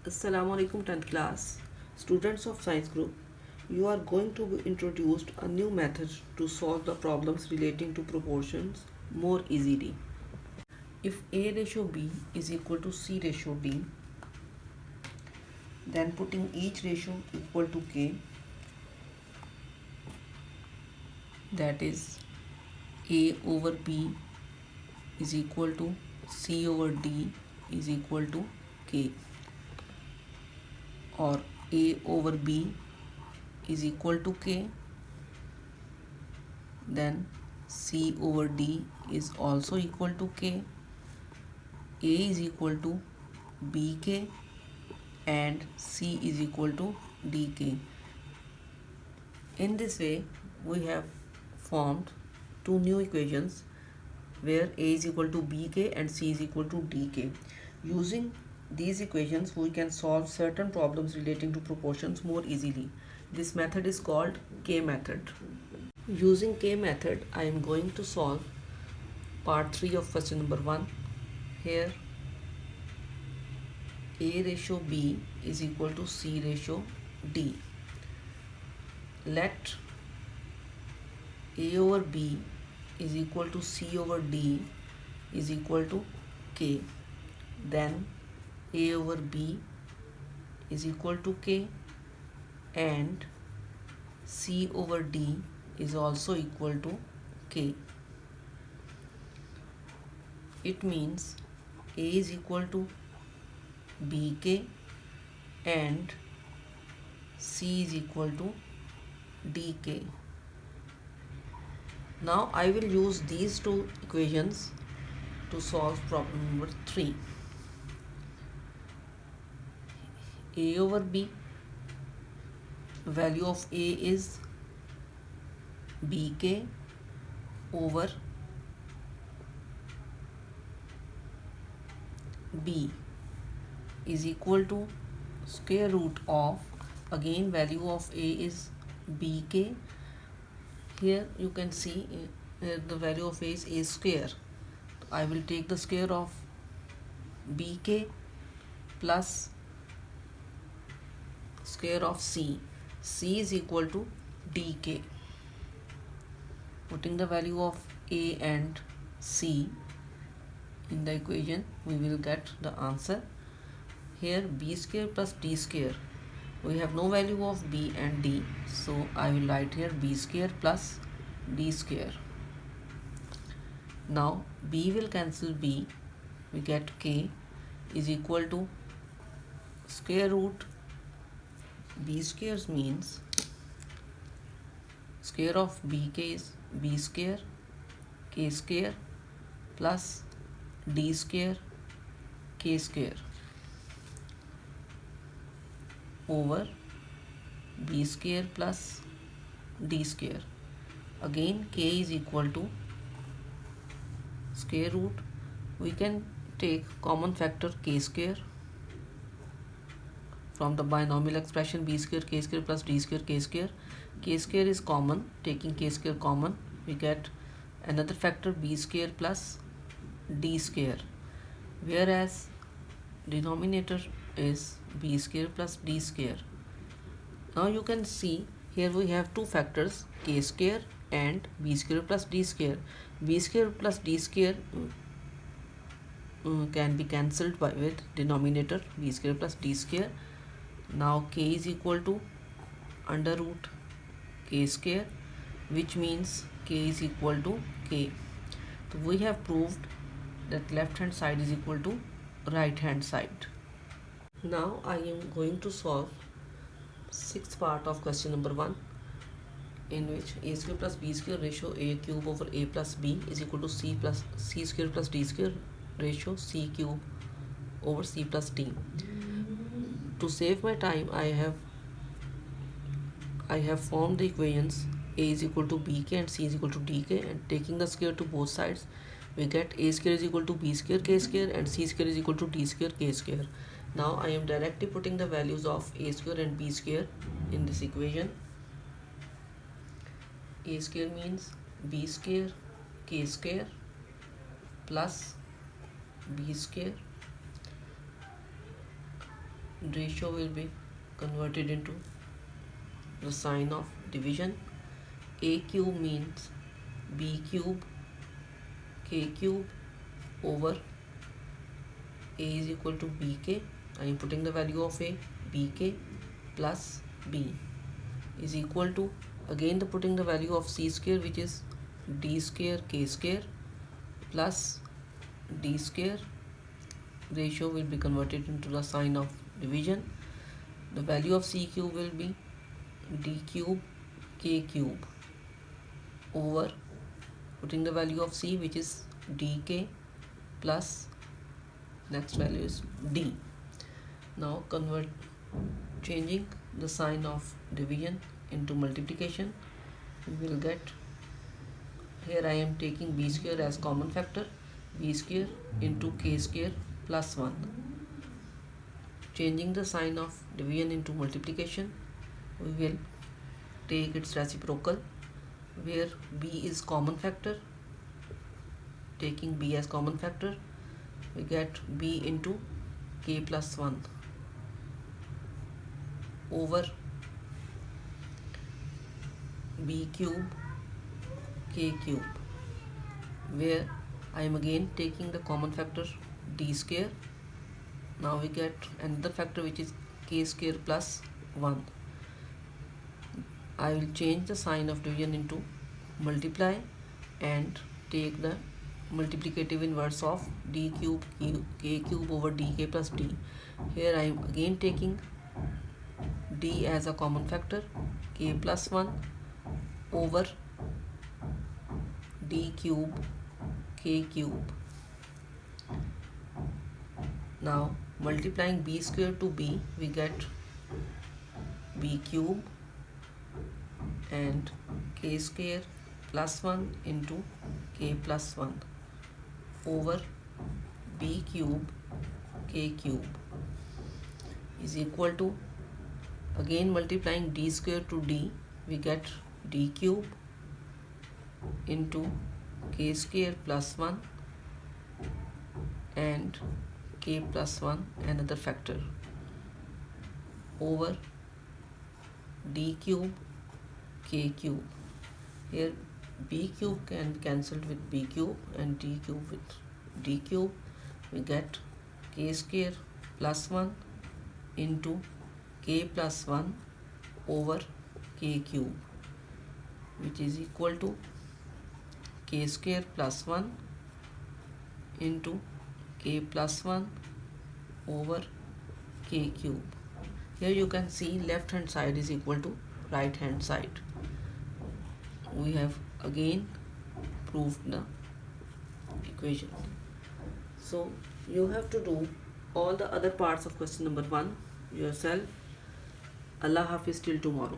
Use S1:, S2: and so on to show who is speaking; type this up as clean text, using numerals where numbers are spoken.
S1: Assalamu alaikum 10th class. Students of science group, you are going to be introduced a new method to solve the problems relating to proportions more easily. If A ratio B is equal to C ratio D, then putting each ratio equal to K, that is A over B is equal to C over D is equal to K, or A over B is equal to K, then C over D is also equal to K, A is equal to BK, and C is equal to DK. In this way, we have formed two new equations where A is equal to BK and C is equal to DK. Using these equations, we can solve certain problems relating to proportions more easily. This method is called K method. Using K method, I am going to solve part 3 of question number 1. Here A ratio B is equal to C ratio D. Let A over B is equal to C over D is equal to K. Then A over B is equal to K and C over D is also equal to K. It means A is equal to BK and C is equal to DK. Now I will use these two equations to solve problem number 3. A over B, value of A is BK over B is equal to square root of, again value of A is BK. Here you can see the value of A is A square. I will take the square of BK plus square of C. C is equal to DK. Putting the value of A and C in the equation, we will get the answer. Here B square plus D square. We have no value of B and D, so I will write here B square plus D square. Now B will cancel B. We get K is equal to square root B squares means square of BK is B square K square plus D square K square over B square plus D square. Again K is equal to square root. We can take common factor K square from the binomial expression B square K square plus D square K square. K square is common. Taking K square common, we get another factor B square plus D square, whereas denominator is B square plus D square. Now you can see here we have two factors K square and B square plus D square. B square plus D square can be cancelled with denominator B square plus D square. Now K is equal to under root K square, which means K is equal to K. So we have proved that left hand side is equal to right hand side. Now I am going to solve sixth part of question number 1, in which A square plus B square ratio A cube over A plus B is equal to C plus C square plus D square ratio C cube over C plus D. To save my time, I have formed the equations A is equal to BK and C is equal to DK, and taking the square to both sides, we get A square is equal to B square K square and C square is equal to D square K square. Now I am directly putting the values of A square and B square in this equation. A square means B square K square plus B square ratio will be converted into the sign of division. A cube means b cube k cube over a is equal to bk. I am putting the value of a, bk plus b is equal to, again the putting the value of c square, which is d square k square plus d square. Ratio will be converted into the sign of division. The value of c cube will be d cube k cube over, putting the value of c, which is dk, plus next value is d. Now changing the sign of division into multiplication, we will get, here I am taking b square as common factor, b square into k square plus 1. Changing the sign of division into multiplication, we will take its reciprocal, where b is common factor. Taking b as common factor, we get b into k plus 1 over b cube k cube, where I am again taking the common factor d square. Now we get another factor, which is k square plus 1. I will change the sign of division into multiply and take the multiplicative inverse of d cube k cube over dk plus d. Here I am again taking d as a common factor, k plus 1 over d cube k cube. Now multiplying b square to b, we get b cube and k square plus 1 into k plus 1 over b cube k cube is equal to, again multiplying d square to d, we get d cube into k square plus 1 and k plus 1 another factor over d cube k cube. Here b cube can be cancelled with b cube and d cube with d cube. We get k square plus 1 into k plus 1 over k cube, which is equal to k square plus 1 into k plus 1 over k cube. Here you can see left hand side is equal to right hand side. We have again proved the equation. So you have to do all the other parts of question number 1 yourself. Allah Hafiz till tomorrow.